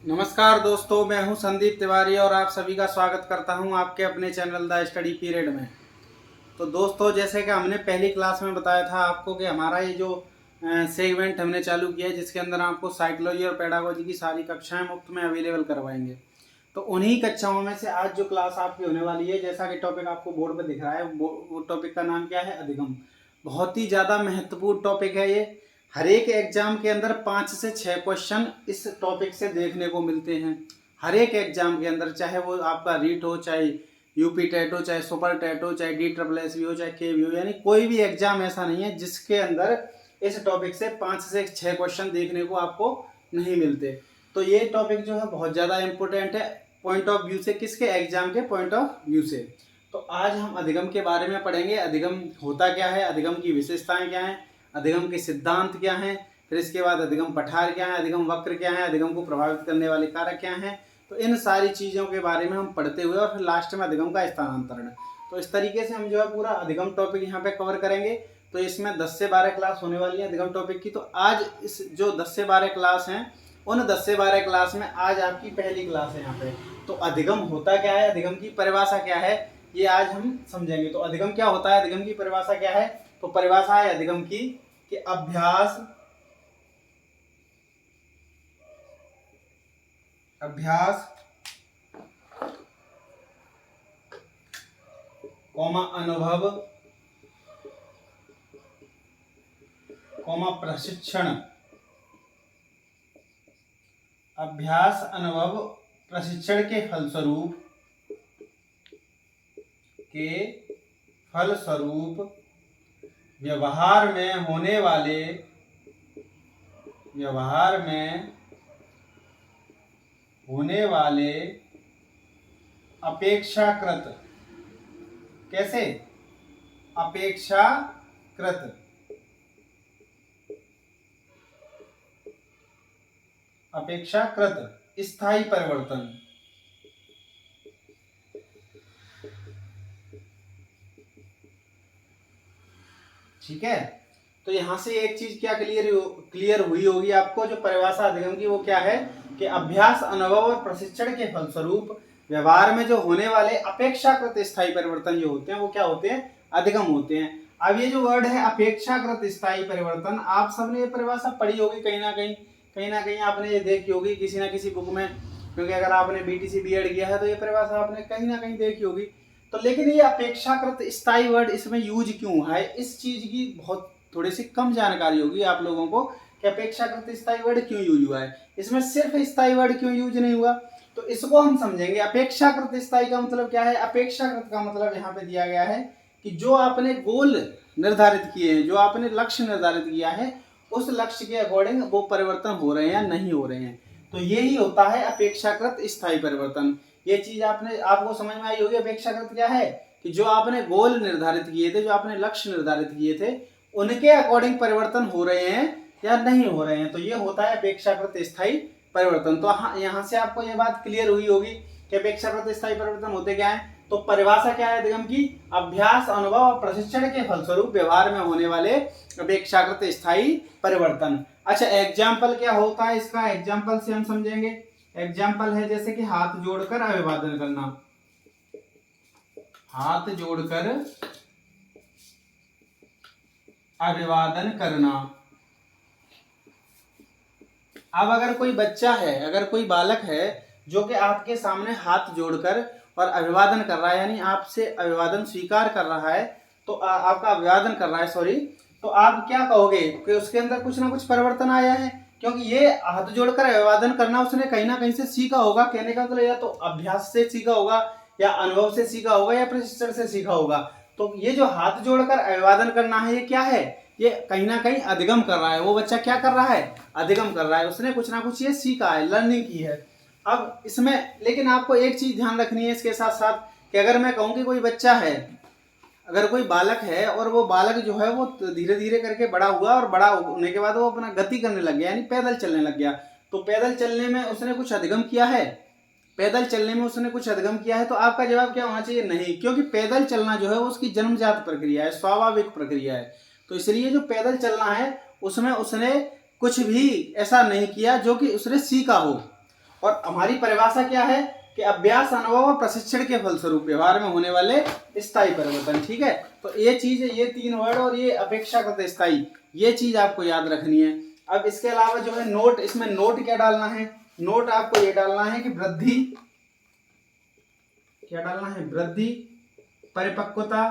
नमस्कार दोस्तों, मैं हूं संदीप तिवारी और आप सभी का स्वागत करता हूं आपके अपने चैनल द स्टडी पीरियड में। तो दोस्तों, जैसे कि हमने पहली क्लास में बताया था आपको कि हमारा ये जो सेगमेंट हमने चालू किया है जिसके अंदर आपको साइकोलॉजी और पेडागोजी की सारी कक्षाएं मुफ्त में अवेलेबल करवाएंगे। तो उन्हीं कक्षाओं में से आज जो क्लास आपकी होने वाली है, जैसा कि टॉपिक आपको बोर्ड पर दिख रहा है, वो टॉपिक का नाम क्या है? अधिगम। बहुत ही ज़्यादा महत्वपूर्ण टॉपिक है ये। हर एक एग्जाम के अंदर 5 से 6 क्वेश्चन इस टॉपिक से देखने को मिलते हैं। हर एक एग्जाम के अंदर, चाहे वो आपका रीट हो, चाहे यूपी टेट हो, चाहे सुपर टेट हो, चाहे DSSB हो, चाहे केवी हो, यानी कोई भी एग्जाम ऐसा नहीं है जिसके अंदर इस टॉपिक से 5 से 6 क्वेश्चन देखने को आपको नहीं मिलते। तो ये टॉपिक जो है बहुत ज़्यादा इम्पोर्टेंट है पॉइंट ऑफ व्यू से, किसके? एग्जाम के पॉइंट ऑफ व्यू से। तो आज हम अधिगम के बारे में पढ़ेंगे। अधिगम होता क्या है, अधिगम की विशेषताएं क्या हैं, अधिगम के सिद्धांत क्या हैं, फिर इसके बाद अधिगम पठार क्या है, अधिगम वक्र क्या है, अधिगम को प्रभावित करने वाले कारक क्या हैं। तो इन सारी चीज़ों के बारे में हम पढ़ते हुए और फिर लास्ट में अधिगम का स्थानांतरण। तो इस तरीके से हम जो है पूरा अधिगम टॉपिक यहाँ पे कवर करेंगे। तो इसमें 10 से 12 क्लास होने वाली है अधिगम टॉपिक की। तो आज इस जो 10 से 12 क्लास हैं, उन 10 से 12 क्लास में आज आपकी पहली क्लास है यहाँ पे। तो अधिगम होता क्या है, अधिगम की परिभाषा क्या है, ये आज हम समझेंगे। तो अधिगम क्या होता है, अधिगम की परिभाषा क्या है? तो परिभाषा है अधिगम की कि अभ्यास अनुभव प्रशिक्षण। अभ्यास अनुभव प्रशिक्षण के फलस्वरूप व्यवहार में होने वाले अपेक्षाकृत, कैसे? अपेक्षाकृत स्थायी परिवर्तन। ठीक है। तो यहां से एक चीज क्या क्लियर हुई होगी आपको, जो परिभाषा अधिगम की वो क्या है कि अभ्यास अनुभव और प्रशिक्षण के फलस्वरूप व्यवहार में जो होने वाले अपेक्षाकृत स्थायी परिवर्तन जो होते हैं वो क्या होते हैं? अधिगम होते हैं। अब ये जो वर्ड है अपेक्षाकृत स्थायी परिवर्तन, आप सबने ये परिभाषा पढ़ी होगी कहीं ना कहीं आपने ये देखी होगी किसी ना किसी बुक में, क्योंकि अगर आपने BTC B.Ed किया है तो ये परिभाषा आपने कहीं ना कहीं देखी होगी। तो लेकिन ये अपेक्षाकृत स्थायी वर्ड इसमें यूज क्यों है, इस चीज की बहुत थोड़ी सी कम जानकारी होगी आप लोगों को कि अपेक्षाकृत स्थायी वर्ड क्यों यूज हुआ है, इसमें सिर्फ स्थायी वर्ड क्यों यूज नहीं हुआ। तो इसको हम समझेंगे। अपेक्षाकृत स्थायी का मतलब क्या है? अपेक्षाकृत का मतलब यहाँ पे दिया गया है कि जो आपने गोल निर्धारित किए हैं, जो आपने लक्ष्य निर्धारित किया है, उस लक्ष्य के अकॉर्डिंग वो परिवर्तन हो रहे हैं या नहीं हो रहे हैं। तो यही होता है अपेक्षाकृत स्थायी परिवर्तन। ये चीज आपको समझ में आई होगी। अपेक्षाकृत क्या है कि जो आपने गोल निर्धारित किए थे, जो आपने लक्ष्य निर्धारित किए थे, उनके अकॉर्डिंग परिवर्तन हो रहे हैं या नहीं हो रहे हैं। तो ये होता है अपेक्षाकृत स्थायी परिवर्तन। तो यहाँ से आपको ये बात क्लियर हुई होगी कि अपेक्षाकृत स्थायी परिवर्तन होते क्या है। तो परिभाषा क्या है अधिगम की? अभ्यास अनुभव और प्रशिक्षण के फलस्वरूप व्यवहार में होने वाले अपेक्षाकृत स्थायी परिवर्तन। अच्छा, एग्जाम्पल क्या होता है इसका? एग्जाम्पल से हम समझेंगे। एग्जाम्पल है जैसे कि हाथ जोड़कर अभिवादन करना। हाथ जोड़कर अभिवादन करना। अब अगर कोई बच्चा है, अगर कोई बालक है जो कि आपके सामने हाथ जोड़कर और अभिवादन कर रहा है, यानी आपसे अभिवादन स्वीकार कर रहा है, तो आपका अभिवादन कर रहा है, सॉरी, तो आप क्या कहोगे कि उसके अंदर कुछ ना कुछ परिवर्तन आया है, क्योंकि ये हाथ जोड़कर अभिवादन करना उसने कहीं ना कहीं से सीखा होगा। कहने का मतलब या तो अभ्यास से सीखा होगा, या अनुभव से सीखा होगा, या प्रशिक्षण से सीखा होगा। तो ये जो हाथ जोड़कर अभिवादन करना है, ये क्या है? ये कहीं ना कहीं अधिगम कर रहा है। वो बच्चा क्या कर रहा है? अधिगम कर रहा है। उसने कुछ ना कुछ ये सीखा है, लर्निंग की है। अब इसमें लेकिन आपको एक चीज ध्यान रखनी है इसके साथ साथ कि अगर मैं कहूँ कि कोई बच्चा है, अगर कोई बालक है और वो बालक जो है वो धीरे धीरे करके बड़ा हुआ और बड़ा होने के बाद वो अपना गति करने लग गया, यानी पैदल चलने लग गया, तो पैदल चलने में उसने कुछ अधिगम किया है? पैदल चलने में उसने कुछ अधिगम किया है? तो आपका जवाब क्या होना चाहिए? नहीं, क्योंकि पैदल चलना जो है वो उसकी जन्मजात प्रक्रिया है, स्वाभाविक प्रक्रिया है। तो इसलिए जो पैदल चलना है उसमें उसने कुछ भी ऐसा नहीं किया जो कि उसने सीखा हो। और हमारी परिभाषा क्या है कि अभ्यास, अनुभव और प्रशिक्षण के फलस्वरूप व्यवहार में होने वाले स्थायी परिवर्तन। ठीक है, तो ये चीज है, ये 3 वर्ड और ये अपेक्षाकृत स्थायी, ये चीज आपको याद रखनी है। अब इसके अलावा जो है नोट, इसमें नोट क्या डालना है, नोट आपको ये डालना है कि वृद्धि, क्या डालना है, वृद्धि, परिपक्वता,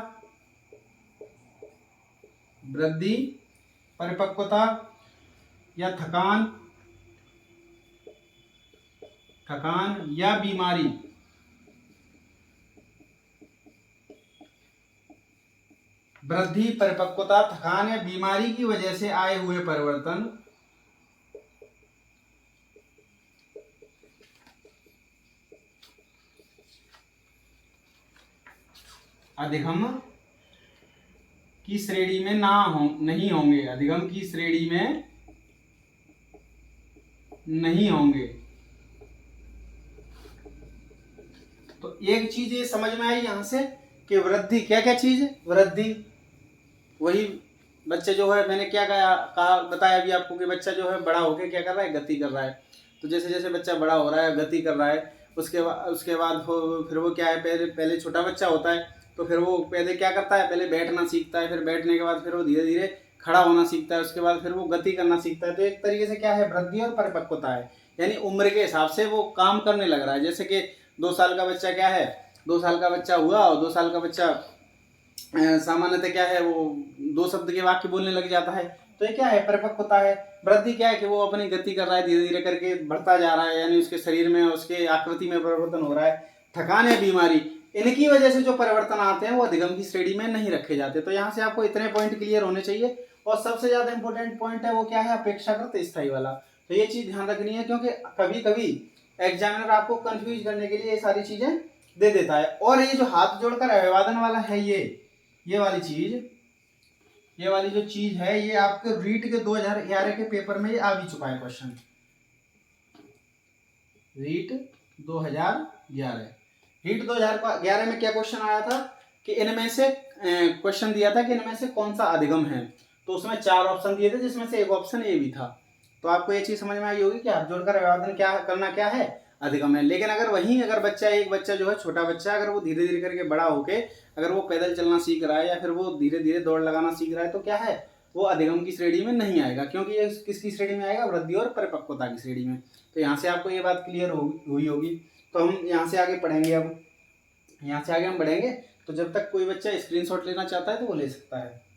वृद्धि, परिपक्वता या थकान, थकान या बीमारी, वृद्धि, परिपक्वता, थकान या बीमारी की वजह से आए हुए परिवर्तन अधिगम की श्रेणी में नहीं होंगे, अधिगम की श्रेणी में नहीं होंगे। तो एक चीज ये समझ में आई यहां से कि वृद्धि क्या क्या चीज है, वृद्धि वही बच्चे जो है, मैंने क्या कहा बताया अभी आपको कि बच्चा जो है बड़ा होकर क्या कर रहा है, गति कर रहा है। तो जैसे जैसे बच्चा बड़ा हो रहा है, गति कर रहा है, उसके बाद फिर वो क्या है, पहले छोटा बच्चा होता है तो फिर वो पहले क्या करता है, पहले बैठना सीखता है, फिर बैठने के बाद फिर वो धीरे धीरे खड़ा होना सीखता है, उसके बाद फिर वो गति करना सीखता है। तो एक तरीके से क्या है, वृद्धि और परिपक्वता है, यानी उम्र के हिसाब से वो काम करने लग रहा है। जैसे कि 2 साल का बच्चा क्या है, 2 साल का बच्चा हुआ और 2 साल का बच्चा सामान्यतः क्या है, वो 2 शब्द के वाक्य बोलने लग जाता है। तो ये क्या है, परिपक्वता है। वृद्धि क्या है कि वो अपनी गति कर रहा है, धीरे धीरे करके बढ़ता जा रहा है, यानी उसके शरीर में, उसके आकृति में परिवर्तन हो रहा है। थकान या बीमारी, इनकी वजह से जो परिवर्तन आते हैं वो अधिगम की श्रेणी में नहीं रखे जाते। तो यहाँ से आपको इतने पॉइंट क्लियर होने चाहिए। और सबसे ज्यादा इंपॉर्टेंट पॉइंट है वो क्या है, अपेक्षाकृत स्थायी वाला। तो ये चीज ध्यान रखनी है, क्योंकि कभी कभी एग्जामिनर आपको कंफ्यूज करने के लिए ये सारी चीजें दे देता है। और ये जो हाथ जोड़कर अभिवादन वाला है, ये वाली जो चीज है, ये आपके रीट के 2011 के पेपर में ये आ भी चुका है क्वेश्चन, रीट 2011। रीट 2011 में क्या क्वेश्चन आया था कि इनमें से क्वेश्चन दिया था कि इनमें से कौन सा अधिगम है। तो उसमें 4 ऑप्शन दिए थे, जिसमें से एक ऑप्शन ए भी था। तो आपको ये चीज समझ में आई होगी कि हाथ जोड़कर अभिवादन क्या करना क्या है, अधिगम है। लेकिन अगर एक बच्चा जो है, छोटा बच्चा, अगर वो धीरे धीरे करके बड़ा होके अगर वो पैदल चलना सीख रहा है या फिर वो धीरे धीरे दौड़ लगाना सीख रहा है, तो क्या है, वो अधिगम की श्रेणी में नहीं आएगा, क्योंकि ये किसकी श्रेणी में आएगा, वृद्धि और परिपक्वता की श्रेणी में। तो यहाँ से आपको ये बात क्लियर हुई होगी। तो हम यहाँ से आगे पढ़ेंगे। अब यहाँ से आगे हम बढ़ेंगे, तो जब तक कोई बच्चा स्क्रीनशॉट लेना चाहता है तो वो ले सकता है।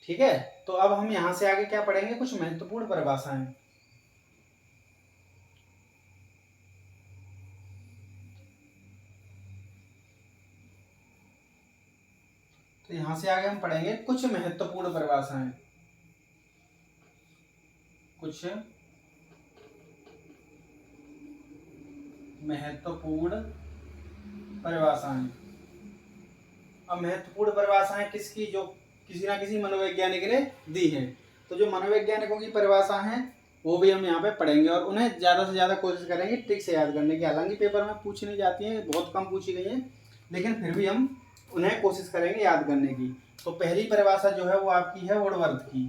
ठीक है, तो अब हम यहाँ से आगे क्या पढ़ेंगे, कुछ महत्वपूर्ण परिभाषाएं। तो यहाँ से आगे हम पढ़ेंगे कुछ महत्वपूर्ण परिभाषाएं, कुछ महत्वपूर्ण परिभाषाएं। अब महत्वपूर्ण परिभाषाएं किसकी, जो किसी ना किसी मनोवैज्ञानिक ने दी है। तो जो मनोवैज्ञानिकों की परिभाषा है वो भी हम यहाँ पे पढ़ेंगे और उन्हें ज़्यादा से ज़्यादा कोशिश करेंगे ट्रिक से याद करने की। हालांकि पेपर में पूछी नहीं जाती हैं, बहुत कम पूछी गई हैं, लेकिन फिर भी हम उन्हें कोशिश करेंगे याद करने की। तो पहली परिभाषा जो है वो आपकी है वुडवर्थ की।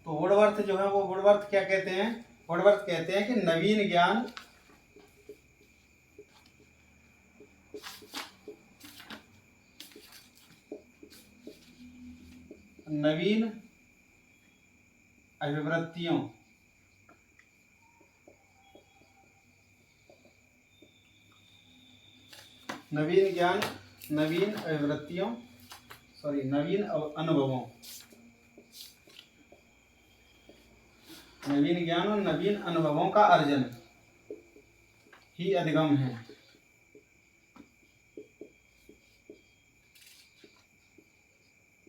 तो वुडवर्थ जो है वो, वुडवर्थ क्या कहते हैं, वुडवर्थ कहते हैं कि नवीन ज्ञान नवीन अभिवृत्तियों नवीन ज्ञान, नवीन अभिवृत्तियों, नवीन अनुभवों, नवीन ज्ञान और नवीन अनुभवों का अर्जन ही अधिगम है।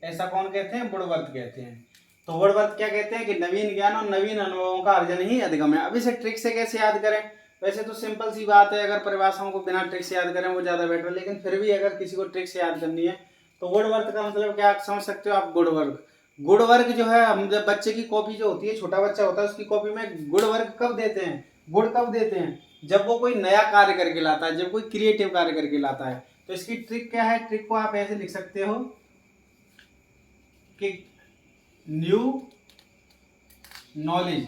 ऐसा कौन कहते हैं, वुडवर्थ कहते हैं। तो वुडवर्थ क्या कहते हैं कि नवीन ज्ञान और नवीन अनुभवों का अर्जन ही अधिगम है। अब इसे ट्रिक से कैसे याद करें, वैसे तो सिंपल सी बात है, अगर परिभाषाओं को बिना ट्रिक से याद करें वो ज्यादा बेटर, लेकिन फिर भी अगर किसी को ट्रिक से याद करनी है तो वुडवर्थ का मतलब क्या समझ सकते हो आप, गुड वर्क। गुड वर्क जो है, हम जब बच्चे की कॉपी जो होती है, छोटा बच्चा होता है, उसकी कॉपी में गुड वर्क कब देते हैं, गुड कब देते हैं, जब वो कोई नया कार्य करके लाता है, जब कोई क्रिएटिव कार्य करके लाता है। तो इसकी ट्रिक क्या है? ट्रिक को आप ऐसे लिख सकते हो कि न्यू नॉलेज,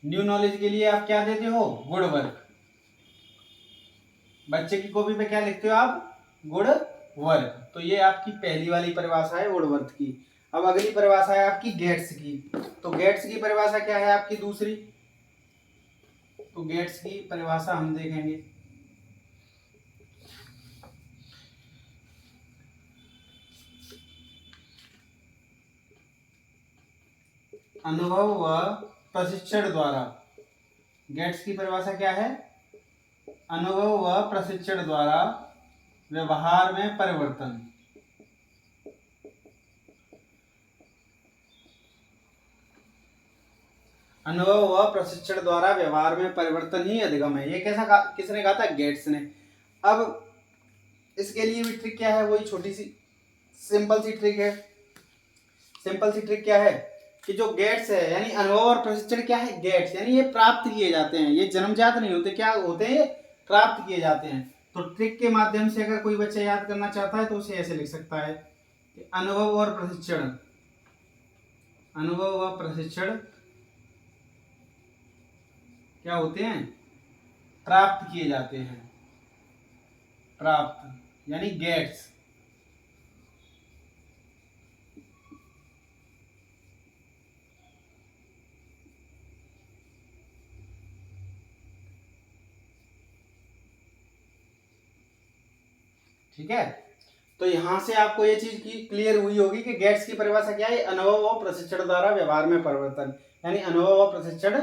न्यू नॉलेज के लिए आप क्या देते हो? Good work. बच्चे की कॉपी पे क्या लिखते हो आप? Good work. तो ये आपकी पहली वाली परिभाषा है गुड वर्क की। अब अगली परिभाषा है आपकी गेट्स की। तो गेट्स की परिभाषा क्या है आपकी दूसरी? तो गेट्स की परिभाषा हम देखेंगे। अनुभव व प्रशिक्षण द्वारा। गेट्स की परिभाषा क्या है? अनुभव व प्रशिक्षण द्वारा व्यवहार में परिवर्तन। अनुभव व प्रशिक्षण द्वारा व्यवहार में परिवर्तन ही अधिगम है। ये किसने कहा था? गेट्स ने। अब इसके लिए भी ट्रिक क्या है? वही छोटी सी सिंपल सी ट्रिक है। सिंपल सी ट्रिक क्या है कि जो गेट्स है यानी अनुभव और प्रशिक्षण क्या है? गेट्स यानी ये प्राप्त किए जाते हैं, ये जन्मजात नहीं होते। क्या होते हैं? प्राप्त किए जाते हैं। तो ट्रिक के माध्यम से अगर कोई बच्चा याद करना चाहता है तो उसे ऐसे लिख सकता है कि अनुभव और प्रशिक्षण, अनुभव व प्रशिक्षण क्या होते हैं? प्राप्त किए जाते हैं। प्राप्त यानी गेट्स। ठीक है, तो यहां से आपको ये चीज की क्लियर हुई होगी कि गेट्स की परिभाषा क्या है? अनुभव और प्रशिक्षण द्वारा व्यवहार में परिवर्तन, यानी अनुभव और प्रशिक्षण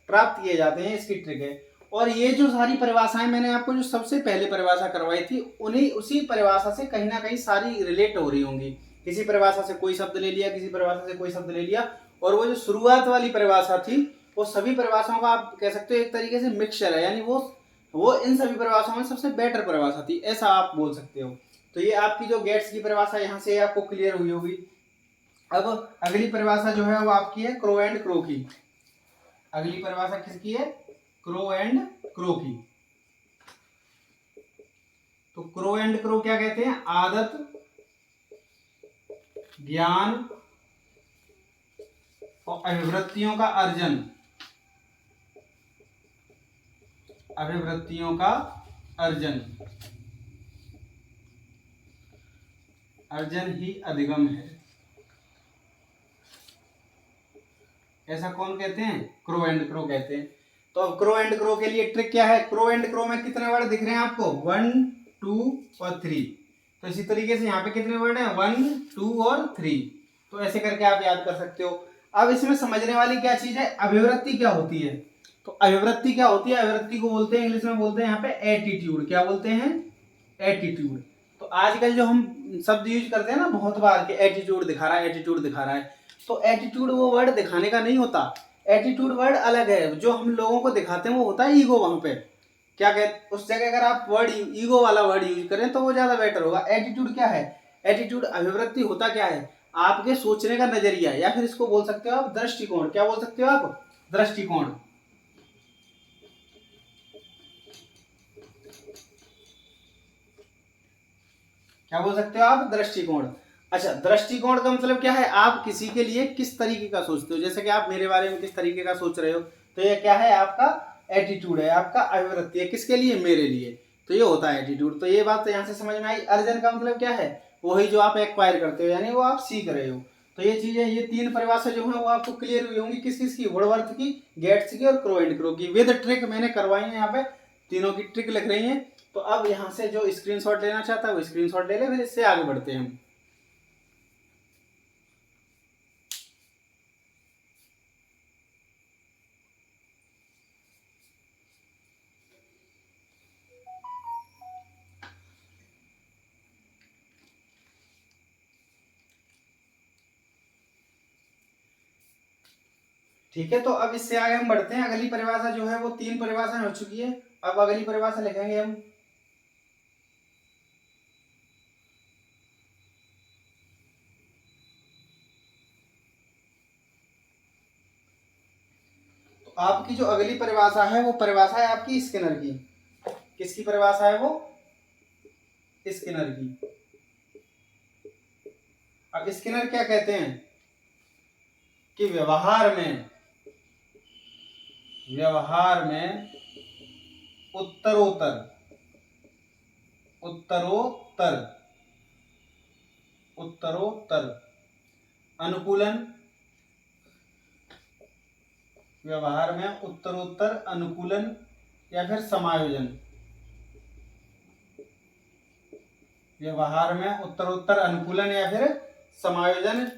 प्राप्त किए जाते हैं, इसकी ट्रिक है। और ये जो सारी परिभाषाएं मैंने आपको जो सबसे पहले परिभाषा करवाई थी, उन्हीं उसी परिभाषा से कहीं ना कहीं सारी रिलेट हो रही होंगी। किसी परिभाषा से कोई शब्द ले लिया, किसी परिभाषा से कोई शब्द ले लिया, और वो जो शुरुआत वाली परिभाषा थी वो सभी परिभाषाओं का आप कह सकते हो एक तरीके से मिक्सचर है, यानी वो इन सभी परिभाषाओं में सबसे बेटर परिभाषा थी, ऐसा आप बोल सकते हो। तो ये आपकी जो गेट्स की परिभाषा यहाँ से आपको क्लियर हुई होगी। अब अगली परिभाषा जो है वो आपकी है क्रो एंड क्रो की। अगली परिभाषा किसकी है? क्रो एंड क्रो की। तो क्रो एंड क्रो क्या कहते हैं? आदत, ज्ञान और अभिवृत्तियों का अर्जन, अभिवृत्तियों का अर्जन, अर्जन ही अधिगम है, ऐसा कौन कहते हैं? क्रो एंड क्रो कहते हैं। तो अब क्रो एंड क्रो के लिए ट्रिक क्या है? क्रो एंड क्रो में कितने वर्ड दिख रहे हैं आपको? 1, 2 और 3। तो इसी तरीके से यहाँ पे कितने वर्ड हैं? 1, 2 और 3। तो ऐसे करके आप याद कर सकते हो। अब इसमें समझने वाली क्या चीज है? अभिवृत्ति क्या होती है? तो अभिवृत्ति क्या होती है? अभिवृत्ति को बोलते हैं, इंग्लिश में बोलते हैं यहाँ पे एटीट्यूड। क्या बोलते हैं? एटीट्यूड। तो आजकल जो हम शब्द यूज करते हैं ना बहुत बार कि एटीट्यूड दिखा रहा है, एटीट्यूड दिखा रहा है, तो एटीट्यूड वो वर्ड दिखाने का नहीं होता। एटीट्यूड वर्ड अलग है, जो हम लोगों को दिखाते हैं वो होता है ईगो। वहां पे क्या कहते, उस जगह अगर आप वर्ड ईगो वाला वर्ड यूज करें तो वो ज्यादा बेटर होगा। एटीट्यूड क्या है? एटीट्यूड अभिवृत्ति होता क्या है? आपके सोचने का नजरिया, या फिर इसको बोल सकते हो आप दृष्टिकोण। क्या बोल सकते हो आप? दृष्टिकोण। क्या बोल सकते हो आप? दृष्टिकोण। अच्छा, दृष्टिकोण का मतलब क्या है? आप किसी के लिए किस तरीके का सोचते हो, जैसे कि आप मेरे बारे में किस तरीके का सोच रहे हो, तो ये क्या है? आपका एटीट्यूड है, आपका अभिवृत्ति है। किसके लिए? मेरे लिए। तो ये होता है एटीट्यूड। तो ये बात तो यहाँ से समझ में आई। अर्जन का मतलब क्या है? वही जो आप एक्वायर करते हो, यानी वो आप सीख रहे हो। तो ये चीजें, ये तीन परिभाषा जो है वो आपको क्लियर हुई होंगी। किस किस की? वुडवर्थ की, गेट्स की और क्रो एंड क्रो की। विद ट्रिक मैंने करवाई है, यहाँ पे तीनों की ट्रिक लिख रही है। तो अब यहाँ से जो स्क्रीनशॉट लेना चाहता है वो स्क्रीनशॉट ले ले, फिर इससे आगे बढ़ते हैं हम। ठीक है, तो अब इससे आगे हम बढ़ते हैं। अगली परिभाषा जो है वो तीन परिभाषाएं हो चुकी है। अब अगली परिभाषा लिखेंगे हम। आपकी जो अगली परिभाषा है वो परिभाषा है आपकी स्किनर की। किसकी परिभाषा है वो? स्किनर की। अब स्किनर क्या कहते हैं कि व्यवहार में उत्तरोत्तर अनुकूलन, व्यवहार में उत्तरोत्तर अनुकूलन या फिर समायोजन, व्यवहार में उत्तरोत्तर अनुकूलन या फिर समायोजन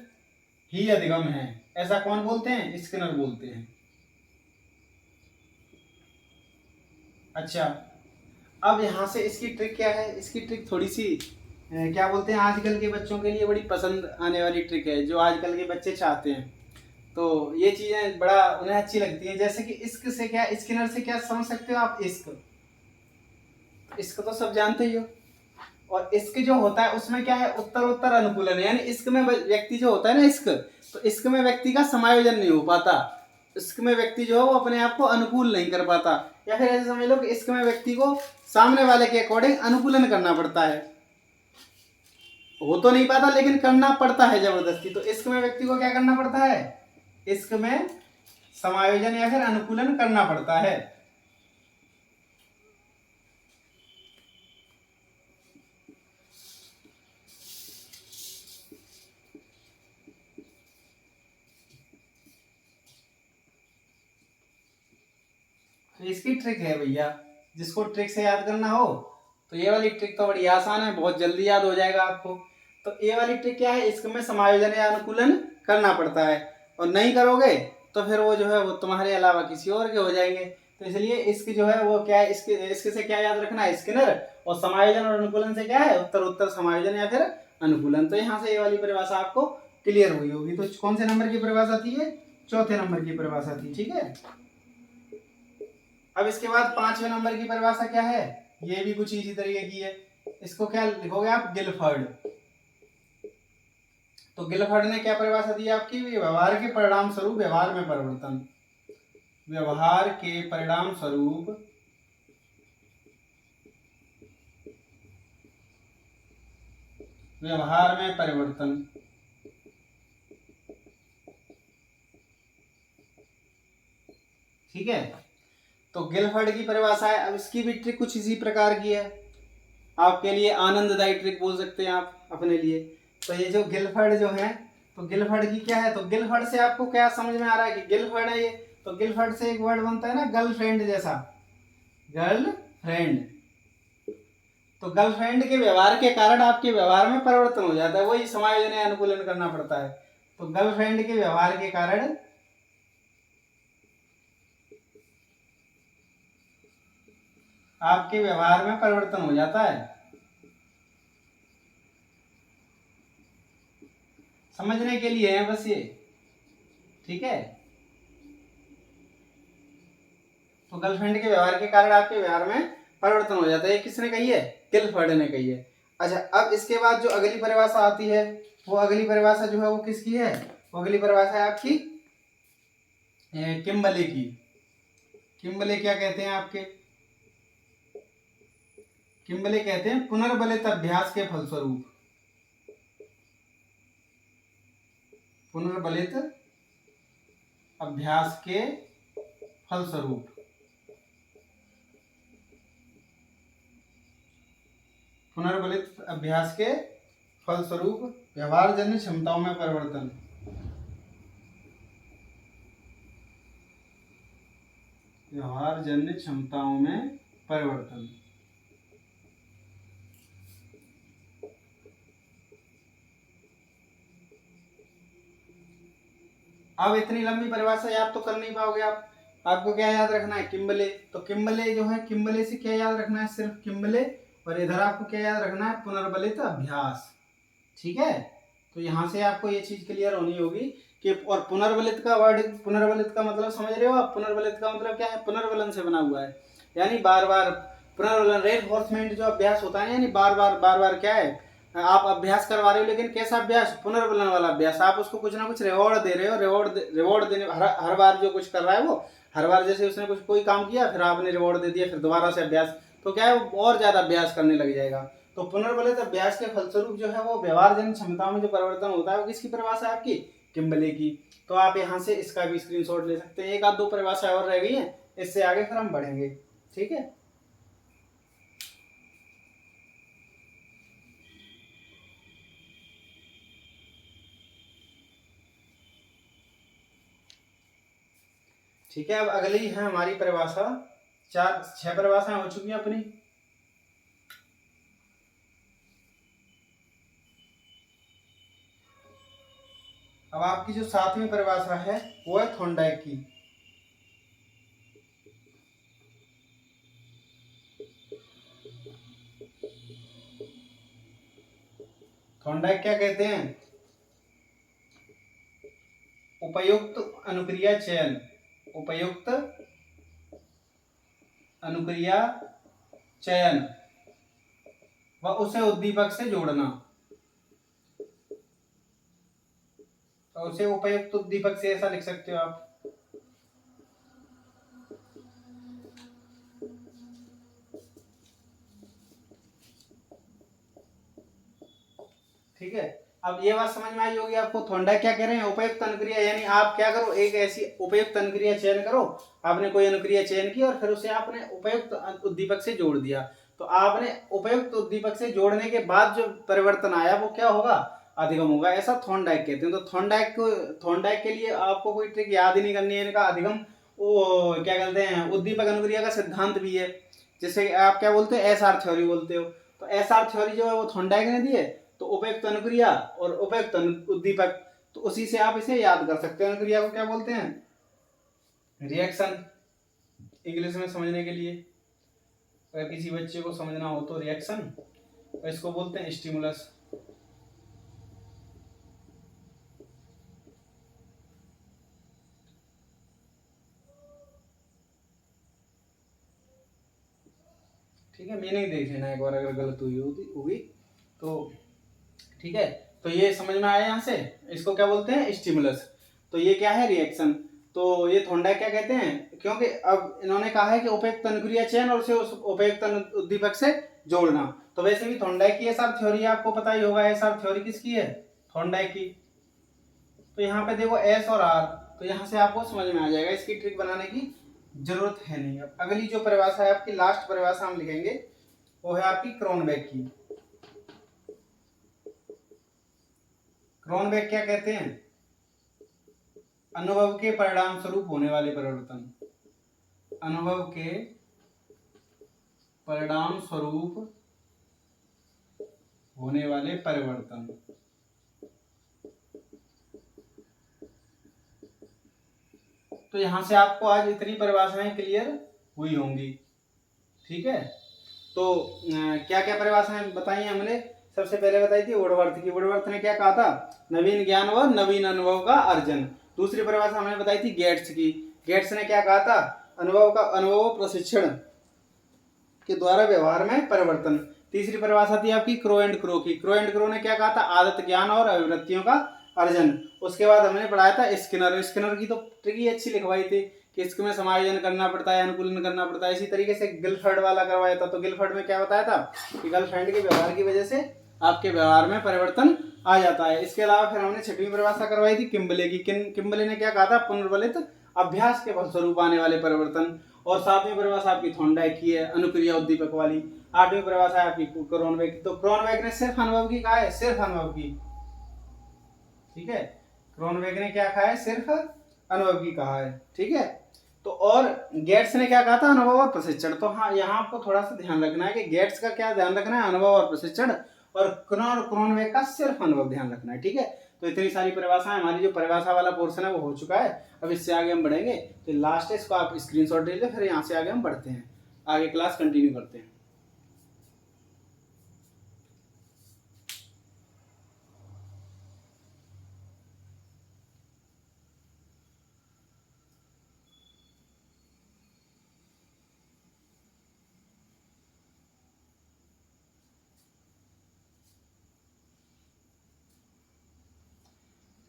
ही अधिगम है, ऐसा कौन बोलते हैं? स्किनर बोलते हैं। अच्छा, अब यहाँ से इसकी ट्रिक क्या है? इसकी ट्रिक थोड़ी सी क्या बोलते हैं, आजकल के बच्चों के लिए बड़ी पसंद आने वाली ट्रिक है, जो आजकल के बच्चे चाहते हैं। तो ये चीजें बड़ा उन्हें अच्छी लगती हैं। जैसे कि इश्क से क्या, स्किनर से क्या समझ सकते हो आप? इश्क तो सब जानते ही हो। और इश्क जो होता है उसमें क्या है? उत्तरोत्तर अनुकूलन, यानी इश्क में व्यक्ति जो होता है ना, इश्क, तो इश्क में व्यक्ति का समायोजन नहीं हो पाता। इश्क में व्यक्ति जो है वो अपने आप को अनुकूल नहीं कर पाता, या फिर ऐसे समझ लो कि इश्क में व्यक्ति को सामने वाले के अकॉर्डिंग अनुकूलन करना पड़ता है। हो तो नहीं पाता लेकिन करना पड़ता है जबरदस्ती। तो इश्क में व्यक्ति को क्या करना पड़ता है? इश्क में समायोजन या फिर अनुकूलन करना पड़ता है। तो इसकी ट्रिक है भैया, जिसको ट्रिक से याद करना हो तो ये वाली ट्रिक तो बड़ी आसान है, बहुत जल्दी याद हो जाएगा आपको। तो ये वाली ट्रिक क्या है? इसमें समायोजन या अनुकूलन करना पड़ता है, और नहीं करोगे तो फिर वो जो है वो तुम्हारे अलावा किसी और के हो जाएंगे। तो इसलिए इसक जो है वो क्या है, इसके से क्या याद रखना है? स्किनर। और समायोजन और अनुकूलन से क्या है? उत्तर समायोजन या फिर अनुकूलन। तो यहाँ से ये वाली परिभाषा आपको क्लियर हुई होगी। तो कौन से नंबर की परिभाषा थी ये? चौथे नंबर की परिभाषा थी, ठीक है। अब इसके बाद 5वें नंबर की परिभाषा क्या है? ये भी कुछ इसी तरीके की है। इसको क्या लिखोगे आप? गिलफर्ड। तो गिलफर्ड ने क्या परिभाषा दी आपकी? व्यवहार के परिणाम स्वरूप व्यवहार में परिवर्तन, व्यवहार के परिणाम स्वरूप व्यवहार में परिवर्तन। ठीक है, तो गिलफर्ड की परिभाषा है। अब इसकी भी ट्रिक कुछ इसी प्रकार की है, आपके लिए आनंददायी ट्रिक बोल सकते हैं आप अपने लिए। तो ये जो गिलफर्ड जो है, तो गिलफर्ड की क्या है? तो गिलफर्ड से आपको क्या समझ में आ रहा है कि गिलफर्ड है ये? तो गिलफर्ड से एक वर्ड बनता है ना, गर्लफ्रेंड जैसा, गर्लफ्रेंड। तो गर्लफ्रेंड के व्यवहार के कारण आपके व्यवहार में परिवर्तन हो जाता है, वही समायोजन या अनुकूलन करना पड़ता है। तो गर्लफ्रेंड के व्यवहार के कारण आपके व्यवहार में परिवर्तन हो जाता है। समझने के लिए है बस ये, ठीक है। तो गर्लफ्रेंड के व्यवहार के कारण आपके व्यवहार में परिवर्तन हो जाता है। ये किसने कही है? गिलफर्ड ने कही है। अच्छा, अब इसके बाद जो अगली परिभाषा आती है, वो अगली परिभाषा जो है वो किसकी है? वो अगली परिभाषा है आपकी किम्बले की। किम्बले क्या कहते हैं आपके? किम्बले कहते हैं पुनर्बलित अभ्यास के फलस्वरूप, पुनर्बलित अभ्यास के फलस्वरूप, पुनर्बलित अभ्यास के फलस्वरूप व्यवहारजन्य क्षमताओं में परिवर्तन, व्यवहारजन्य क्षमताओं में परिवर्तन। अब इतनी लंबी परिभाषा याद तो कर नहीं पाओगे आप। आपको क्या याद रखना है? किम्बले। तो किम्बले जो है, किम्बले से क्या याद रखना है? सिर्फ किम्बले। और इधर आपको क्या याद रखना है? पुनर्बलित अभ्यास, ठीक है। तो यहाँ से आपको ये चीज क्लियर होनी होगी कि, और पुनर्बलित का वर्ड, पुनर्बलित का मतलब समझ रहे हो आप? पुनर्बलित का मतलब क्या है? पुनर्बलन से बना हुआ है, यानी बार बार पुनर्बलन, रेनफोर्समेंट जो अभ्यास होता है, यानी बार बार क्या है, आप अभ्यास करवा रहे हो, लेकिन कैसा अभ्यास? पुनर्बलन वाला अभ्यास। आप उसको कुछ ना कुछ रिवॉर्ड दे रहे हो, रिवॉर्ड देने, हर बार जो कुछ कर रहा है वो हर बार जैसे उसने कुछ कोई काम किया फिर आपने रिवॉर्ड दे दिया, फिर दोबारा से अभ्यास, तो क्या है वो और ज्यादा अभ्यास करने लग जाएगा। तो पुनर्बलित अभ्यास के फलस्वरूप जो है वो व्यवहारजन्य क्षमताओं में जो परिवर्तन होता है वो किसकी परिभाषा है आपकी, किम्बले की। तो आप यहाँ से इसका भी स्क्रीनशॉट ले सकते हैं। एक आध दो परिभाषाएं और रह गई हैं, इससे आगे फिर हम बढ़ेंगे, ठीक है। ठीक है, अब अगली है हमारी परिभाषा, 6 परिभाषाएं हो चुकी हैं अपनी। अब आपकी जो 7वीं परिभाषा है वो है थॉर्नडाइक की। थॉर्नडाइक क्या कहते हैं, उपयुक्त अनुक्रिया चयन, उपयुक्त अनुक्रिया चयन व उसे उद्दीपक से जोड़ना, तो उसे उपयुक्त उद्दीपक से ऐसा लिख सकते हो आप। ठीक है, अब ये बात समझ में आई होगी आपको, थॉर्नडाइक क्या कह रहे हैं, उपयुक्त अनुक्रिया, यानी आप क्या करो, एक ऐसी उपयुक्त अनुक्रिया चयन करो। आपने कोई अनुक्रिया चयन की और फिर उसे आपने उपयुक्त उद्दीपक से जोड़ दिया, तो आपने उपयुक्त उद्दीपक से जोड़ने के बाद जो परिवर्तन आया वो क्या होगा, अधिगम होगा, ऐसा थॉर्नडाइक कहते हैं। तो थॉर्नडाइक के लिए आपको कोई ट्रिक याद ही नहीं करनी है, इनका अधिगम वो क्या कहते हैं, उद्दीपक अनुक्रिया का सिद्धांत भी है, जिसे आप क्या बोलते हो, एस आर थ्योरी बोलते हो। तो एस आर थ्योरी जो है वो थॉर्नडाइक ने दी है। तो उपयुक्त अनुक्रिया और उपयुक्त उद्दीपक, तो उसी से आप इसे याद कर सकते हैं। अनुक्रिया को क्या बोलते हैं, रिएक्शन, इंग्लिश में समझने के लिए अगर किसी बच्चे को समझना हो तो रिएक्शन, और इसको बोलते हैं स्टिमुलस। ठीक है, मीनिंग देख लेना एक बार, अगर गलत हुई होगी तो। ठीक है, तो ये समझ में आया यहाँ से, इसको क्या बोलते हैं, स्टिमुलस। तो ये क्या है, रिएक्शन। तो ये थॉर्नडाइक क्या कहते हैं, क्योंकि अब इन्होंने कहा है कि उपयुक्त अनुक्रिया चयन और उसे उस उपयुक्त उद्दीपक से जोड़ना। तो वैसे भी थॉर्नडाइक की एसआर थ्योरी आपको पता ही होगा, एसआर थ्योरी किसकी है, थॉर्नडाइक की। तो यहाँ पे देखो एस और आर, तो यहाँ से आपको समझ में आ जाएगा, इसकी ट्रिक बनाने की जरूरत है नहीं। अब अगली जो परिभाषा है आपकी, लास्ट परिभाषा हम लिखेंगे, वो है आपकी क्रोनबेक की। क्रोनबेक क्या कहते हैं, अनुभव के परिणाम स्वरूप होने वाले परिवर्तन, अनुभव के परिणाम स्वरूप होने वाले परिवर्तन। तो यहां से आपको आज इतनी परिभाषाएं क्लियर हुई होंगी। ठीक है, तो क्या क्या परिभाषाएं बताई हमने, सबसे पहले बताई थी वुडवर्थ की। वुडवर्थ ने क्या कहा था, नवीन ज्ञान व नवीन अनुभव का अर्जन। दूसरी परिभाषा हमने बताई थी गेट्स की। गेट्स ने क्या कहा था, अनुभव प्रशिक्षण के द्वारा व्यवहार में परिवर्तन। तीसरी परिभाषा थी आपकी क्रो एंड क्रो की। क्रो एंड क्रो ने क्या कहा था, आदत ज्ञान और अभिवृत्तियों का अर्जन। उसके बाद हमने पढ़ाया था स्किनर। स्किनर की तो ट्रिक ही अच्छी लिखवाई थी कि इसमें समायोजन करना पड़ता है, अनुकूलन करना पड़ता है। इसी तरीके से गिलफर्ड वाला करवाया था। तो गिलफर्ड में क्या बताया था कि गर्लफ्रेंड के व्यवहार की वजह से आपके व्यवहार में परिवर्तन आ जाता है। इसके अलावा फिर हमने 6वीं परिभाषा करवाई थी किम्बले की। किम्बले ने क्या कहा था, पुनर्बलित अभ्यास के फलस्वरूप आने वाले परिवर्तन। और 7वीं परिभाषा आपकी थॉर्नडाइक की है, अनुक्रिया उद्दीपक वाली। 8वीं परिभाषा आपकी क्रोनबेक की। तो क्रोनबेक ने सिर्फ अनुभव की कहा है, सिर्फ अनुभव की। ठीक है, क्रोनबेक ने क्या कहा है, सिर्फ अनुभव की कहा है। ठीक है, तो और गेट्स ने क्या कहा था, अनुभव और प्रशिक्षण। तो हाँ, यहाँ आपको थोड़ा सा ध्यान रखना है कि गेट्स का क्या ध्यान रखना है, अनुभव और प्रशिक्षण, और क्रोनबेक का सिर्फ अनुभव ध्यान रखना है। ठीक है, तो इतनी सारी परिभाषाएं, हमारी जो परिभाषा वाला पोर्शन है वो हो चुका है। अब इससे आगे हम बढ़ेंगे, तो लास्ट है, इसको आप स्क्रीनशॉट ले लीजिए, फिर यहाँ से आगे हम बढ़ते हैं, आगे क्लास कंटिन्यू करते हैं।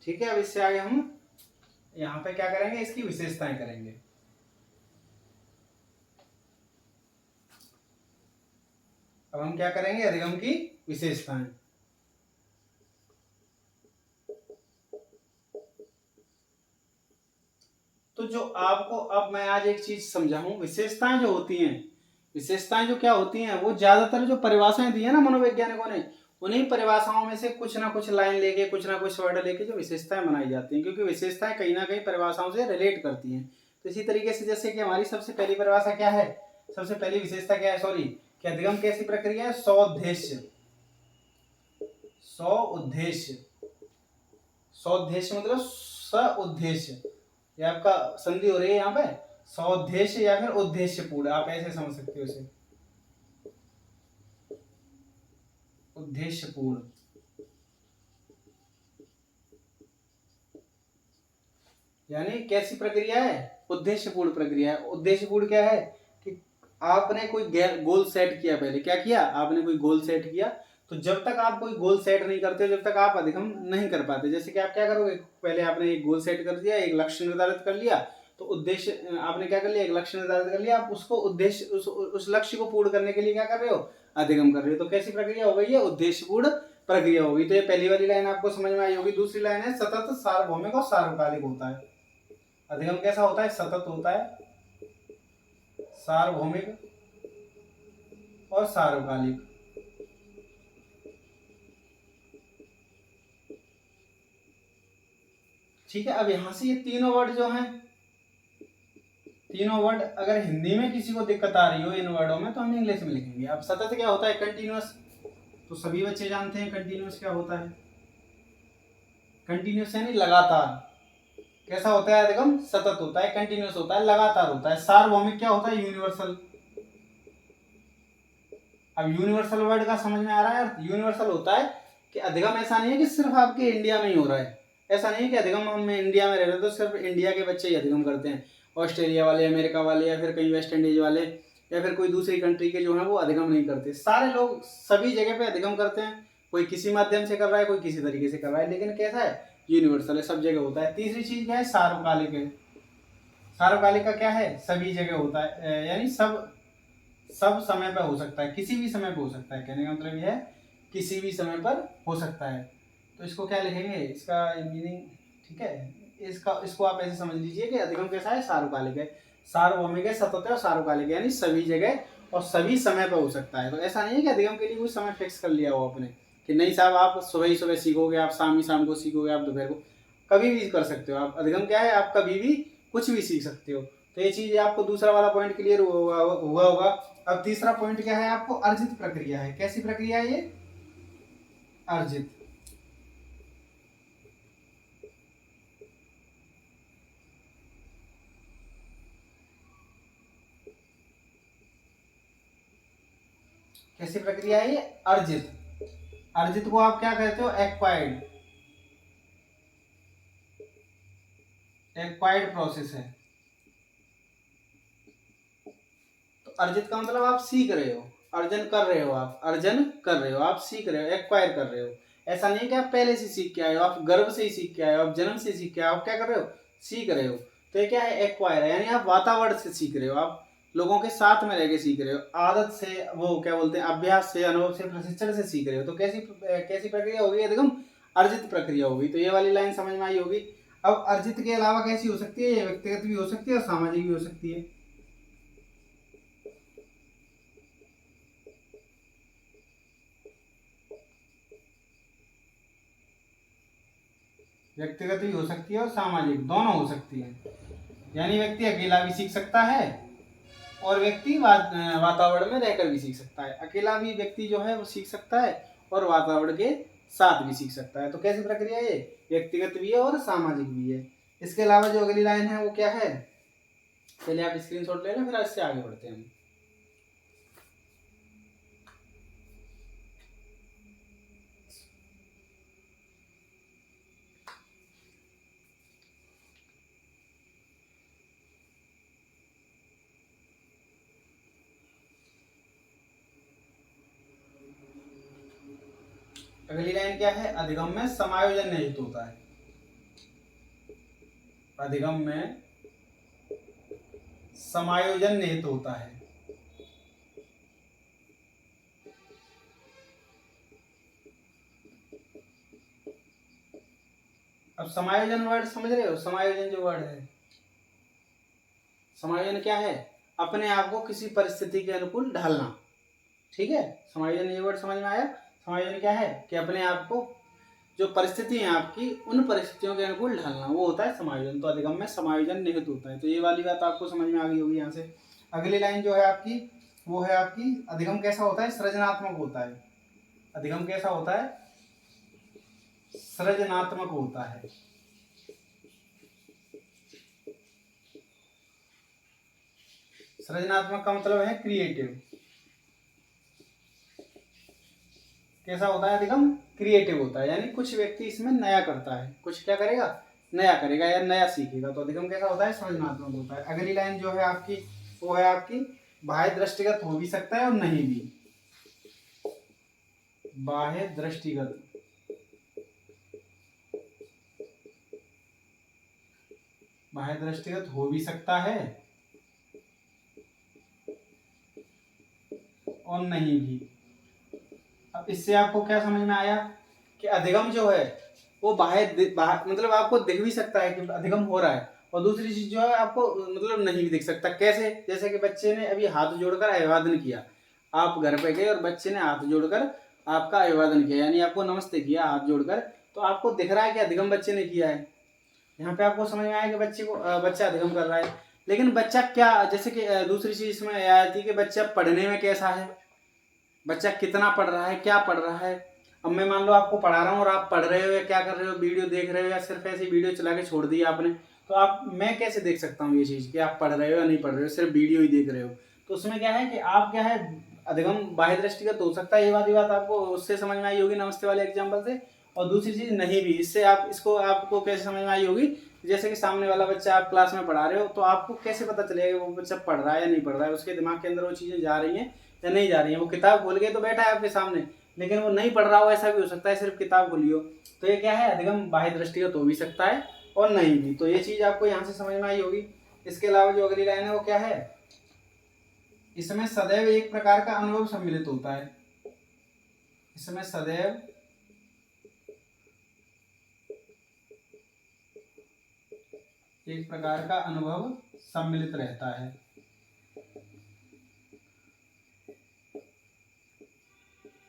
ठीक है, अब इससे आगे हम यहाँ पे क्या करेंगे, इसकी विशेषताएं करेंगे। अब हम क्या करेंगे, अधिगम की विशेषताएं। तो जो आपको अब मैं आज एक चीज समझाऊं, विशेषताएं जो होती हैं, विशेषताएं जो क्या होती हैं, वो ज्यादातर जो परिभाषाएं दी है ना मनोवैज्ञानिकों ने, उन्हीं परिभाषाओं में से कुछ ना कुछ लाइन लेके, कुछ ना कुछ वर्ड लेके जो विशेषताएं बनाई जाती हैं, क्योंकि विशेषताएं कहीं ना कहीं परिभाषाओं से रिलेट करती हैं। तो इसी तरीके से जैसे कि हमारी सबसे पहली परिभाषा क्या है, सबसे पहली विशेषता क्या है, सॉरी, कि अधिगम कैसी प्रक्रिया है, सौद्देश्य। सौद्देश्य, सौद्देश्य मतलब स उद्देश्य, ये आपका संधि हो रही है यहाँ पे, सौद्देश्य या फिर उद्देश्यपूर्ण, आप ऐसे समझ सकते हो इसे, उद्देश्यपूर्ण। यानी कैसी प्रक्रिया है, उद्देश्यपूर्ण प्रक्रिया है। उद्देश्यपूर्ण क्या है कि आपने कोई गोल सेट किया, पहले क्या किया, आपने कोई गोल सेट किया, तो जब तक आप कोई गोल सेट नहीं करते, जब तक आप अधिगम नहीं कर पाते। जैसे कि आप क्या करोगे, पहले आपने एक गोल सेट कर दिया, एक लक्ष्य निर्धारित कर लिया, तो उद्देश्य आपने क्या कर लिया, एक लक्ष्य निर्धारित कर लिया, आप उसको उद्देश्य उस लक्ष्य को पूर्ण करने के लिए क्या कर रहे हो, अधिगम कर रहे हो। तो कैसी प्रक्रिया हो गई है, उद्देश्यपूर्ण प्रक्रिया होगी। तो ये पहली वाली लाइन आपको समझ में आई होगी। दूसरी लाइन है सतत, सार्वभौमिक और सार्वकालिक होता है। अधिगम कैसा होता है, सतत होता है, सार्वभौमिक और सार्वकालिक। ठीक है, अब यहां से ये तीनों वर्ड जो हैं, तीनों वर्ड अगर हिंदी में किसी को दिक्कत आ रही हो इन वर्डों में, तो हम इंग्लिश में लिखेंगे। अब सतत क्या होता है, कंटिन्यूअस, तो सभी बच्चे जानते हैं कंटिन्यूअस क्या होता है। कंटिन्यूअस यानी लगातार। कैसा होता है अधिगम, सतत होता है, कंटिन्यूअस होता है, लगातार होता है। सार्वभौमिक क्या होता है, यूनिवर्सल। अब यूनिवर्सल वर्ड का समझ में आ रहा है, यूनिवर्सल होता है कि अधिगम ऐसा नहीं है कि सिर्फ आपके इंडिया में ही हो रहा है। ऐसा नहीं है कि अधिगम हम इंडिया में रह रहे तो सिर्फ इंडिया के बच्चे ही अधिगम करते हैं, ऑस्ट्रेलिया वाले, अमेरिका वाले, या फिर कहीं वेस्ट इंडीज वाले, या फिर कोई दूसरी कंट्री के जो है वो अधिगम नहीं करते। सारे लोग सभी जगह पे अधिगम करते हैं, कोई किसी माध्यम से कर रहा है, कोई किसी तरीके से कर रहा है, लेकिन कैसा है, यूनिवर्सल है, सब जगह होता है। तीसरी चीज क्या है, सार्वकालिक है। सार्वकालिक का क्या है, सभी जगह होता है, यानी सब समय पर हो सकता है, किसी भी समय पर हो सकता है। कहने का मतलब यह है किसी भी समय पर हो सकता है। तो इसको क्या लिखेंगे, इसका मीनिंग, ठीक है, इसको आप ऐसे समझ लीजिए कि अधिगम कैसा है, सार्वकालिक है, सार्वभौमिक है, सतत है और सार्वकालिक है, यानी सभी जगह और सभी समय पर हो सकता है। तो ऐसा नहीं है कि अधिगम के लिए कोई समय फिक्स कर लिया हो आपने, कि नहीं साहब आप सुबह ही सुबह सीखोगे, आप शाम ही शाम को सीखोगे, आप दोपहर को, कभी भी कर सकते हो आप। अधिगम क्या है, आप कभी भी कुछ भी सीख सकते हो। तो ये चीज आपको दूसरा वाला पॉइंट क्लियर हुआ होगा। अब तीसरा पॉइंट क्या है, आपको अर्जित प्रक्रिया है। कैसी प्रक्रिया है ये, अर्जित। कैसी प्रक्रिया है ये, अर्जित। अर्जित को आप क्या कहते हो, एक्वायर्ड, एक्वायर्ड प्रोसेस है। तो अर्जित का मतलब आप सीख रहे हो, अर्जन कर रहे हो, आप अर्जन कर रहे हो, आप सीख रहे हो, एक्वायर कर रहे हो। ऐसा नहीं कि आप पहले से सीख के आए हो, आप गर्भ से ही सीख के आए हो, आप जन्म से सीख के आए हो, आप क्या कर रहे हो, सीख रहे हो। तो ये क्या है, एक्वायर है, यानी आप वातावरण से सीख रहे हो, आप लोगों के साथ में रह के सीख रहे हो, आदत से, वो क्या बोलते हैं, अभ्यास से, अनुभव से, प्रशिक्षण से सीख रहे हो। तो कैसी कैसी प्रक्रिया होगी, एकदम अर्जित प्रक्रिया होगी। तो ये वाली लाइन समझ में आई होगी। अब अर्जित के अलावा कैसी हो सकती है, ये व्यक्तिगत भी हो सकती है और सामाजिक भी हो सकती है। व्यक्तिगत भी हो सकती है और सामाजिक, दोनों हो सकती है। यानी व्यक्ति अकेला भी सीख सकता है और व्यक्ति वातावरण में रहकर भी सीख सकता है। अकेला भी व्यक्ति जो है वो सीख सकता है और वातावरण के साथ भी सीख सकता है। तो कैसी प्रक्रिया है ये, व्यक्तिगत भी है और सामाजिक भी है। इसके अलावा जो अगली लाइन है वो क्या है, पहले आप स्क्रीनशॉट ले लें, फिर इससे आगे बढ़ते हैं। अगली लाइन क्या है, अधिगम में समायोजन निहित होता है। अधिगम में समायोजन निहित होता है। अब समायोजन वर्ड समझ रहे हो? समायोजन जो वर्ड है, समायोजन क्या है? अपने आप को किसी परिस्थिति के अनुकूल ढालना। ठीक है, समायोजन ये वर्ड समझ में आया? समायोजन क्या है कि अपने आप को जो परिस्थिति है आपकी, उन परिस्थितियों के अनुकूल ढालना, वो होता है समायोजन। तो अधिगम में समायोजन निहित होता है। तो ये वाली बात आपको समझ में आ गई होगी। यहाँ से अगली लाइन जो है आपकी, वो है आपकी अधिगम कैसा होता है? सृजनात्मक होता है। अधिगम कैसा होता है? सृजनात्मक होता है। सृजनात्मक का मतलब है क्रिएटिव। कैसा होता है अधिगम? क्रिएटिव होता है, यानी कुछ व्यक्ति इसमें नया करता है, कुछ क्या करेगा? नया करेगा या नया सीखेगा। तो अधिगम कैसा होता है? सृजनात्मक होता है। अगली लाइन जो है आपकी, वो है आपकी बाह्य दृष्टिगत हो भी सकता है और नहीं भी। बाह्य दृष्टिगत, बाह्य दृष्टिगत हो भी सकता है और नहीं भी। अब इससे आपको क्या समझ में आया कि अधिगम जो है वो मतलब आपको दिख भी सकता है कि अधिगम हो रहा है, और दूसरी चीज जो है आपको मतलब नहीं भी दिख सकता। कैसे? जैसे कि बच्चे ने अभी हाथ जोड़कर अभिवादन किया, आप घर पे गए और बच्चे ने हाथ जोड़कर आपका अभिवादन किया, यानी आपको नमस्ते किया हाथ जोड़कर, तो आपको दिख रहा है कि अधिगम बच्चे ने किया है। यहाँ पे आपको समझ में आया कि बच्चा अधिगम कर रहा है। लेकिन बच्चा क्या, जैसे कि दूसरी चीज इसमें आती है कि बच्चा पढ़ने में कैसा है, बच्चा कितना पढ़ रहा है, क्या पढ़ रहा है। अब मैं मान लो आपको पढ़ा रहा हूँ और आप पढ़ रहे हो या क्या कर रहे हो, वीडियो देख रहे हो या सिर्फ ऐसी वीडियो चला के छोड़ दिया आपने, तो मैं कैसे देख सकता हूँ ये चीज़ कि आप पढ़ रहे हो या नहीं पढ़ रहे हो, सिर्फ वीडियो ही देख रहे हो। तो उसमें क्या है कि आप क्या है, अधिगम बाह्य दृष्टिगत हो सकता है, ये वाली बात आपको उससे समझ में आई होगी, नमस्ते वाले एग्जाम्पल से। और दूसरी चीज़ नहीं भी, इससे आपको कैसे समझ में आई होगी, जैसे कि सामने वाला बच्चा आप क्लास में पढ़ा रहे हो, तो आपको कैसे पता चलेगा वो बच्चा पढ़ रहा है या नहीं पढ़ रहा है, उसके दिमाग के अंदर वो चीज़ें जा रही हैं या नहीं जा रही है। वो किताब खोल के तो बैठा है आपके सामने, लेकिन वो नहीं पढ़ रहा हो, ऐसा भी हो सकता है, सिर्फ किताब खोली हो। तो ये क्या है, अधिगम बाह्य दृष्टिगत हो भी सकता है और नहीं भी। तो ये चीज आपको यहाँ से समझ में आई होगी। इसके अलावा जो अगली लाइन है वो क्या है, इसमें सदैव एक प्रकार का अनुभव सम्मिलित होता है। इसमें सदैव एक प्रकार का अनुभव सम्मिलित रहता है।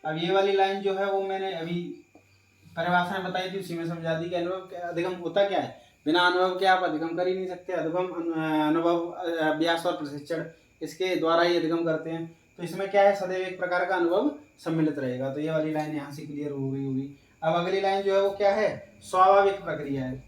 अब ये वाली लाइन जो है वो मैंने अभी परिभाषा में बताई थी, उसी में समझा दी कि अधिगम होता क्या है। बिना अनुभव के आप अधिगम कर ही नहीं सकते। अधिगम अनुभव, अभ्यास और प्रशिक्षण, इसके द्वारा ही अधिगम करते हैं। तो इसमें क्या है, सदैव एक प्रकार का अनुभव सम्मिलित रहेगा। तो ये वाली लाइन यहाँ से क्लियर हो गई होगी। अब अगली लाइन जो है वो क्या है, स्वाभाविक प्रक्रिया है।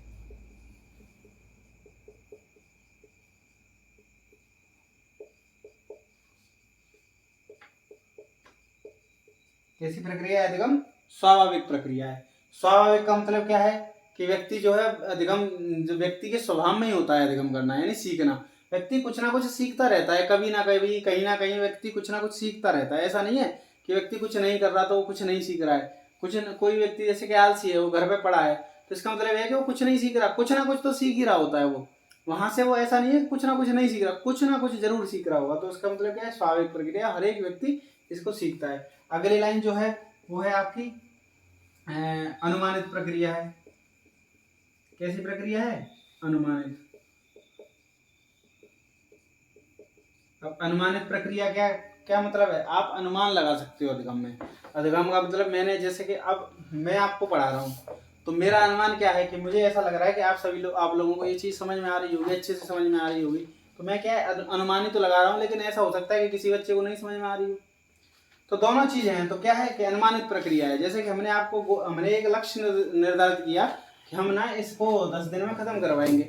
कैसी प्रक्रिया है अधिगम? स्वाभाविक प्रक्रिया है। स्वाभाविक का मतलब क्या है कि व्यक्ति जो है अधिगम, जो व्यक्ति के स्वभाव में ही होता है अधिगम करना, यानी सीखना। व्यक्ति कुछ ना कुछ सीखता रहता है, कभी ना कभी, कहीं ना कहीं व्यक्ति कुछ ना कुछ सीखता रहता है। ऐसा नहीं है कि व्यक्ति कुछ नहीं कर रहा तो वो कुछ नहीं सीख रहा है। कोई व्यक्ति जैसे कि आलसी है, वो घर पे पड़ा है, तो इसका मतलब है कि वो कुछ नहीं सीख रहा, कुछ ना कुछ तो सीख ही रहा होता है वो वहां से। वो ऐसा नहीं है कुछ ना कुछ नहीं सीख रहा, कुछ ना कुछ जरूर सीख रहा होगा। तो उसका मतलब क्या है, स्वाभाविक प्रक्रिया, हर एक व्यक्ति इसको सीखता है। अगली लाइन जो है वो है आपकी अनुमानित प्रक्रिया है। कैसी प्रक्रिया है? अनुमानित। अब अनुमानित प्रक्रिया क्या क्या मतलब है, आप अनुमान लगा सकते हो अधिगम में। अधिगम का मतलब, मैंने जैसे कि अब मैं आपको पढ़ा रहा हूँ, तो मेरा अनुमान क्या है कि मुझे ऐसा लग रहा है कि आप लोगों को ये चीज़ समझ में आ रही होगी, अच्छे से समझ में आ रही होगी। तो मैं क्या है, अनुमान ही तो लगा रहा हूँ, लेकिन ऐसा हो सकता है कि किसी बच्चे को नहीं समझ में आ रही हो। तो दोनों चीजें हैं। तो क्या है कि अनुमानित प्रक्रिया है। जैसे कि हमने एक लक्ष्य निर्धारित किया कि हम ना इसको 10 दिन में खत्म करवाएंगे।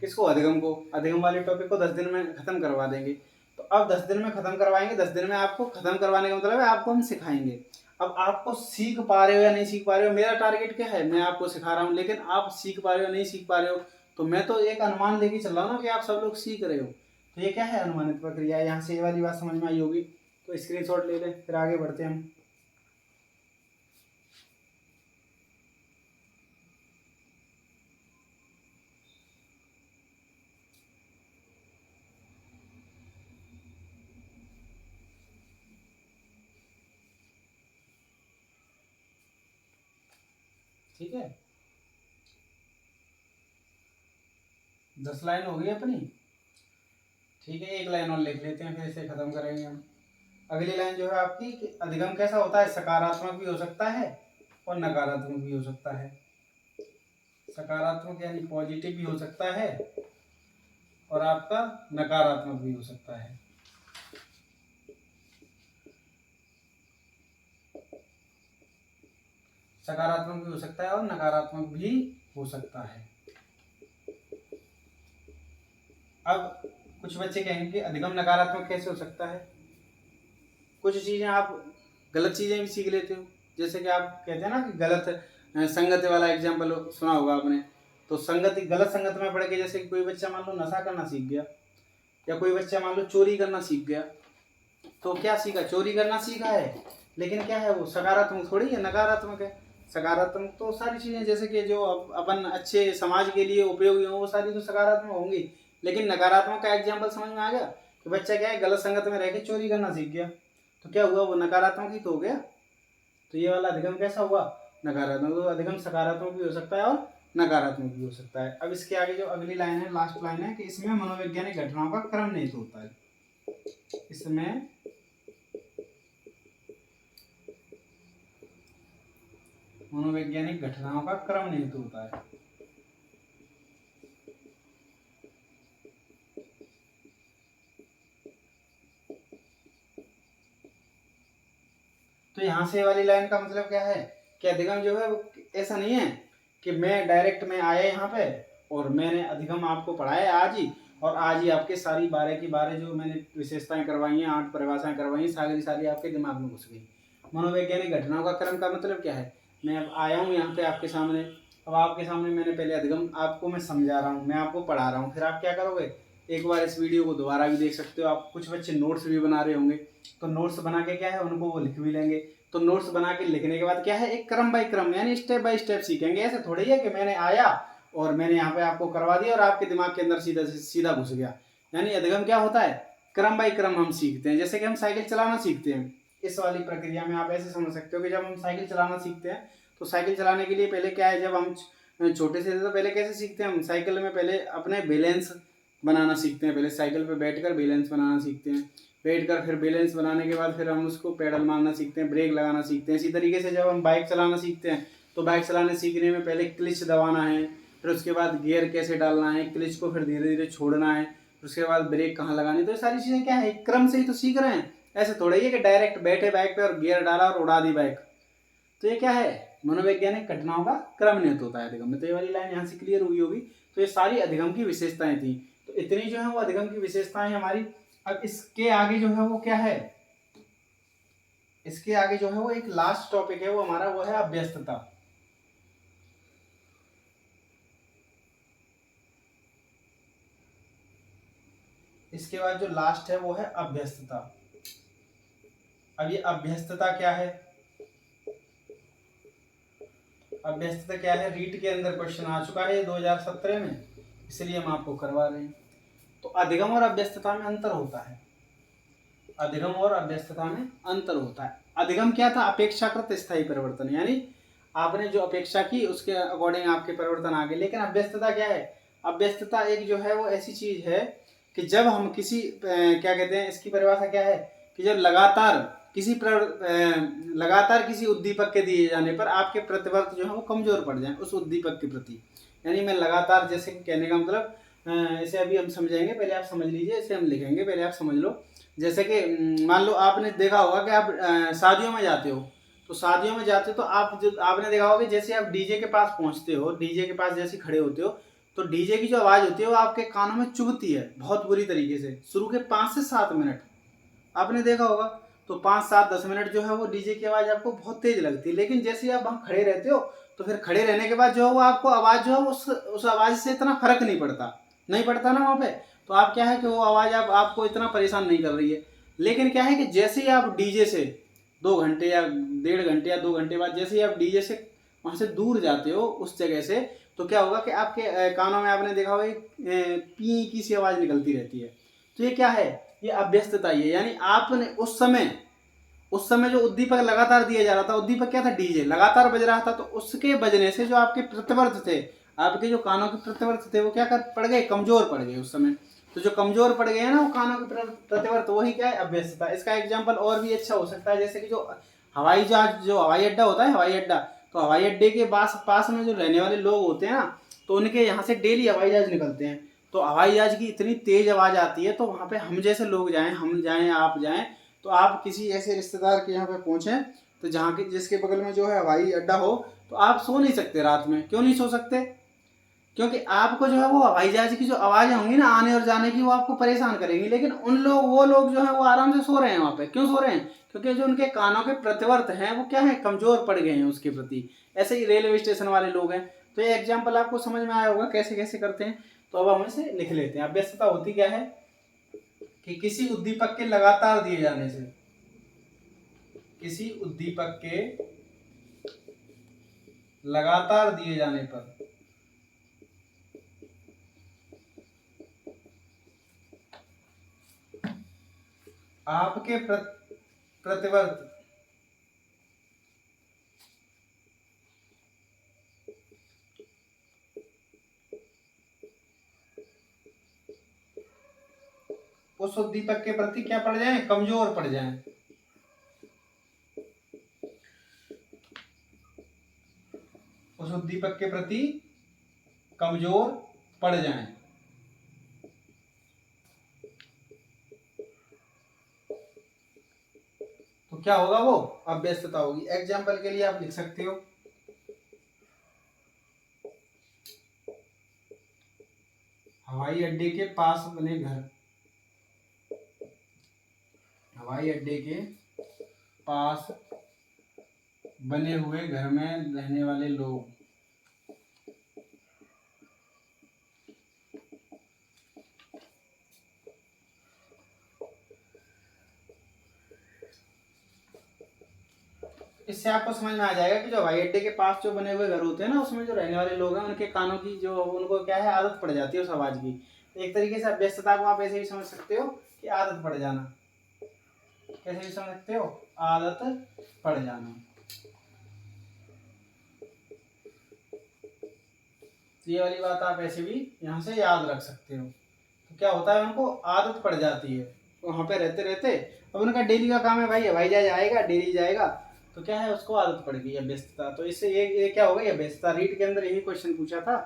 किसको? अधिगम को। अधिगम वाले टॉपिक को 10 दिन में खत्म करवा देंगे। तो अब 10 दिन में खत्म करवाएंगे, 10 दिन में आपको खत्म करवाने का मतलब है आपको हम सिखाएंगे। अब आपको सीख पा रहे हो या नहीं सीख पा रहे हो, मेरा टारगेट क्या है, मैं आपको सिखा रहा हूँ, लेकिन आप सीख पा रहे हो नहीं सीख पा रहे हो, तो मैं तो एक अनुमान लेके चल रहा हूँ ना कि आप सब लोग सीख रहे हो। तो ये क्या है, अनुमानित प्रक्रिया। यहाँ से ये वाली बात समझ में आई होगी। तो स्क्रीनशॉट ले लें, फिर आगे बढ़ते हैं हम। ठीक है, 10 लाइन हो गई अपनी। ठीक है, एक लाइन और लिख लेते हैं, फिर इसे खत्म करेंगे हम। अगली लाइन जो है आपकी कि अधिगम कैसा होता है, सकारात्मक भी हो सकता है और नकारात्मक भी हो सकता है। सकारात्मक यानी पॉजिटिव भी हो सकता है और आपका नकारात्मक भी हो सकता है। सकारात्मक भी हो सकता है और नकारात्मक भी हो सकता है। अब कुछ बच्चे कहेंगे कि अधिगम नकारात्मक कैसे हो सकता है। कुछ चीजें आप गलत चीजें भी सीख लेते हो, जैसे कि आप कहते हैं ना कि गलत संगत वाला एग्जाम्पल सुना होगा आपने। तो संगति, गलत संगत में पड़ के जैसे कि कोई बच्चा मान लो नशा करना सीख गया, या कोई बच्चा मान लो चोरी करना सीख गया, तो क्या सीखा, चोरी करना सीखा है, लेकिन क्या है वो सकारात्मक थोड़ी है, नकारात्मक है। सकारात्मक तो सारी चीजें जैसे कि जो अपन अच्छे समाज के लिए उपयोगी हो वो सारी तो सकारात्मक होंगी। लेकिन नकारात्मक का एग्जाम्पल समझ में आ गया कि बच्चा क्या है गलत संगत में रह के चोरी करना सीख गया, तो क्या हुआ, वो नकारात्मक ही तो हो गया। तो ये वाला अधिगम कैसा हुआ, नकारात्मक। तो अधिगम सकारात्मक भी हो सकता है और नकारात्मक भी हो सकता है। अब इसके आगे जो अगली लाइन है, लास्ट लाइन है कि इसमें मनोवैज्ञानिक घटनाओं का क्रम निहित होता है। इसमें मनोवैज्ञानिक घटनाओं का क्रम निहित होता है। तो यहाँ से वाली लाइन का मतलब क्या है कि अधिगम जो है वो ऐसा नहीं है कि मैं डायरेक्ट में आया यहाँ पे और मैंने अधिगम आपको पढ़ाया आज ही, और आज ही आपके सारी 12 की 12 जो मैंने विशेषताएं करवाई हैं, 8 परिभाषाएं करवाई हैं, सारी सारी आपके दिमाग में घुस गई। मनोवैज्ञानिक घटनाओं का क्रम का मतलब क्या है, मैं अब आया हूँ यहाँ पे आपके सामने, अब आपके सामने मैंने पहले अधिगम आपको मैं समझा रहा हूँ, मैं आपको पढ़ा रहा हूँ, फिर आप क्या करोगे, एक बार इस वीडियो को दोबारा भी देख सकते हो आप। कुछ बच्चे नोट्स भी बना रहे होंगे, तो नोट्स बना के क्या है उनको वो लिख भी लेंगे। तो नोट्स बना के लिखने के बाद क्या है, एक क्रम बाय क्रम यानी स्टेप बाय स्टेप सीखेंगे। ऐसे थोड़ी है कि मैंने आया और मैंने यहाँ पे आपको करवा दिया और आपके दिमाग के अंदर सीधा सीधा घुस गया। यानी अधिगम क्या होता है, क्रम बाय क्रम हम सीखते हैं। जैसे कि हम साइकिल चलाना सीखते हैं, इस वाली प्रक्रिया में आप ऐसे समझ सकते हो कि जब हम साइकिल चलाना सीखते हैं तो साइकिल चलाने के लिए पहले क्या है, जब हम छोटे से थे तो पहले कैसे सीखते हैं, हम साइकिल में पहले अपने बैलेंस बनाना सीखते हैं। पहले साइकिल पे बैठकर बैलेंस बनाना सीखते हैं, बैठकर फिर बैलेंस बनाने के बाद फिर हम उसको पेडल मारना सीखते हैं, ब्रेक लगाना सीखते हैं। इसी तरीके से जब हम बाइक चलाना सीखते हैं तो बाइक चलाने सीखने में पहले क्लिच दबाना है, फिर उसके बाद गियर कैसे डालना है, क्लिच को फिर धीरे धीरे छोड़ना है, फिर उसके बाद ब्रेक कहाँ लगानी। तो ये सारी चीज़ें क्या है, क्रम से ही तो सीख रहे हैं। ऐसे थोड़ा ही है कि डायरेक्ट बैठे बाइक पे और गियर डाला और उड़ा दी बाइक। तो ये क्या है, मनोवैज्ञानिक घटनाओं का क्रम निहित होता है अधिगम में। तो ये वाली लाइन यहाँ से क्लियर हुई होगी। तो ये सारी अधिगम की विशेषताएं थी। तो इतनी जो है वो अधिगम की विशेषताएं हमारी। अब इसके आगे जो है वो क्या है, इसके आगे जो है वो एक लास्ट टॉपिक है वो हमारा, वो है अभ्यस्तता। इसके बाद जो लास्ट है वो है अभ्यस्तता। अब ये अभ्यस्तता क्या है, अभ्यस्तता क्या है, रीट के अंदर क्वेश्चन आ चुका है 2017 में, इसलिए हम आपको करवा रहे हैं। तो अधिगम और अभ्यस्तता में अंतर होता है, अधिगम और अभ्यस्तता में अंतर होता है। अधिगम क्या था, अपेक्षाकृत स्थायी परिवर्तन, यानी आपने जो अपेक्षा की उसके अकॉर्डिंग आपके परिवर्तन आ गए। लेकिन अभ्यस्तता क्या है, अभ्यस्तता एक जो है वो ऐसी चीज है कि जब हम किसी क्या कहते हैं, इसकी परिभाषा क्या है कि जब लगातार किसी उद्दीपक के दिए जाने पर आपके प्रतिवर्त जो है वो कमजोर पड़ जाए उस उद्दीपक के प्रति। यानी मैं लगातार, जैसे कहने का मतलब इसे अभी हम समझाएंगे, पहले आप समझ लीजिए, इसे हम लिखेंगे, पहले आप समझ लो। जैसे कि मान लो आपने देखा होगा कि आप शादियों में जाते हो, तो शादियों में जाते हो तो आपने देखा होगा कि जैसे आप डीजे के पास पहुंचते हो, डीजे के पास जैसे खड़े होते हो, तो डीजे की जो आवाज़ होती है वो आपके कानों में चुभती है बहुत बुरी तरीके से। शुरू के 5 से 7 मिनट आपने देखा होगा, तो 5, 7, 10 मिनट जो है वो डीजे की आवाज़ आपको बहुत तेज लगती है। लेकिन जैसे आप वहाँ खड़े रहते हो तो फिर खड़े रहने के बाद जो है वो आपको आवाज़ जो है उस आवाज़ से इतना फर्क नहीं पड़ता ना वहाँ पे। तो आप क्या है कि वो आवाज़ आपको इतना परेशान नहीं कर रही है। लेकिन क्या है कि जैसे ही आप डीजे से 2 घंटे या 1.5 घंटे या 2 घंटे बाद जैसे ही आप डीजे से वहाँ से दूर जाते हो उस जगह से, तो क्या होगा कि आपके कानों में आपने देखा होगा पी की सी आवाज़ निकलती रहती है। तो ये क्या है, ये अभ्यस्तता ही है। यानी आपने उस समय जो उद्दीपक लगातार दिया जा रहा था, उद्दीपक क्या था, डीजे लगातार बज रहा था, तो उसके बजने से जो आपके प्रतिवर्त थे आपके जो कानों के प्रतिवर्त थे वो क्या कर पड़ गए, कमजोर पड़ गए उस समय। तो जो कमजोर पड़ गए हैं ना वो कानों के प्रतिवर्त, वही क्या है, अभ्यस्तता। इसका एग्जाम्पल और भी अच्छा हो सकता है, जैसे कि जो हवाई जहाज, जो हवाई अड्डा होता है, हवाई अड्डा, तो हवाई अड्डे के पास में जो रहने वाले लोग होते हैं ना, तो उनके यहाँ से डेली हवाई जहाज निकलते हैं। तो हवाई जहाज की इतनी तेज आवाज़ आती है, तो वहाँ पे हम जैसे लोग जाएं, हम जाएं, आप जाएं, तो आप किसी ऐसे रिश्तेदार के यहाँ पे पहुँचें, तो जहाँ के जिसके बगल में जो है हवाई अड्डा हो, तो आप सो नहीं सकते रात में। क्यों नहीं सो सकते? क्योंकि आपको जो है वो हवाई जहाज की जो आवाज़ें होंगी ना आने और जाने की, वो आपको परेशान करेंगी। लेकिन वो लोग जो है वो आराम से सो रहे हैं वहाँ पे। क्यों सो रहे हैं? क्योंकि जो उनके कानों के प्रतिवर्त हैं वो क्या है, कमजोर पड़ गए हैं उसके प्रति। ऐसे ही रेलवे स्टेशन वाले लोग हैं। तो ये एग्जाम्पल आपको समझ में आया होगा कैसे कैसे करते हैं। तो अब हम इसे लिख लेते हैं। अभ्यस्तता होती क्या है कि किसी उद्दीपक के लगातार दिए जाने से, किसी उद्दीपक के लगातार दिए जाने पर आपके प्रतिवर्त उस उद्दीपक के प्रति क्या पड़ जाए, कमजोर पड़ जाए। उस उद्दीपक के प्रति कमजोर पड़ जाए। तो क्या होगा, वो अभ्यस्तता होगी। एग्जाम्पल के लिए आप लिख सकते हो, हवाई अड्डे के पास बने घर, हवाई अड्डे के पास बने हुए घर में रहने वाले लोग इससे आपको समझ में आ जाएगा कि जो हवाई अड्डे के पास जो बने हुए घर होते हैं ना, उसमें जो रहने वाले लोग हैं उनके कानों की जो उनको क्या है, आदत पड़ जाती है उस आवाज की। एक तरीके से अभ्यस्तता को आप ऐसे भी समझ सकते हो कि आदत पड़ जाना। कैसे भी समझ सकते हो, आदत पड़ जाना। ये वाली बात आप ऐसे भी यहाँ से याद रख सकते हो। तो क्या होता है, उनको आदत पड़ जाती है वहाँ पे रहते रहते। अब उनका डेली का काम है भाई, हवाई जहाज आएगा डेली जाएगा, तो क्या है, उसको आदत पड़ गई है व्यस्तता। तो इससे ये क्या हो गई, व्यस्तता। रीट के अंदर यही क्वेश्चन पूछा था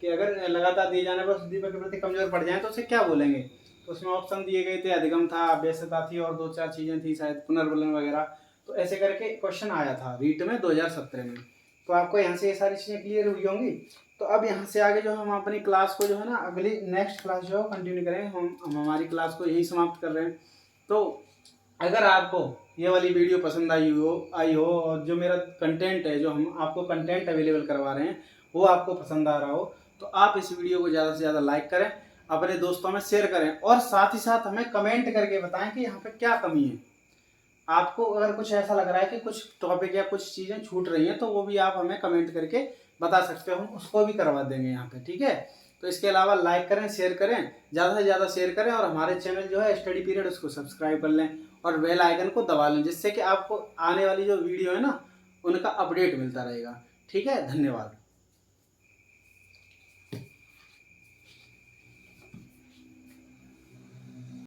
कि अगर लगातार दिए जाने पर उद्दीपक के प्रति कमजोर पड़ जाए तो उसे क्या बोलेंगे। तो उसमें ऑप्शन दिए गए थे, अधिगम था, व्यस्तता थी, और 2-4 चीजें थी शायद, पुनर्बलन वगैरह। तो ऐसे करके क्वेश्चन आया था रीट में 2017 में। तो आपको यहाँ से ये सारी चीजें क्लियर हुई होंगी। तो अब यहाँ से आगे जो हम अपनी क्लास को जो है ना, अगली नेक्स्ट क्लास जो है कंटिन्यू करेंगे। हम हमारी क्लास को यही समाप्त कर रहे हैं। तो अगर आपको ये वाली वीडियो पसंद आई हो और जो मेरा कंटेंट है, जो हम आपको कंटेंट अवेलेबल करवा रहे हैं, वो आपको पसंद आ रहा हो, तो आप इस वीडियो को ज़्यादा से ज़्यादा लाइक करें, अपने दोस्तों में शेयर करें, और साथ ही साथ हमें कमेंट करके बताएं कि यहाँ पे क्या कमी है। आपको अगर कुछ ऐसा लग रहा है कि कुछ टॉपिक या कुछ चीज़ें छूट रही हैं, तो वो भी आप हमें कमेंट करके बता सकते हो, हम उसको भी करवा देंगे यहाँ पे, ठीक है। तो इसके अलावा लाइक करें, शेयर करें, ज़्यादा से ज़्यादा शेयर करें, और हमारे चैनल जो है स्टडी पीरियड, उसको सब्सक्राइब कर लें और बेल आइकन को दबा लें, जिससे कि आपको आने वाली जो वीडियो है ना, उनका अपडेट मिलता रहेगा। ठीक है, धन्यवाद।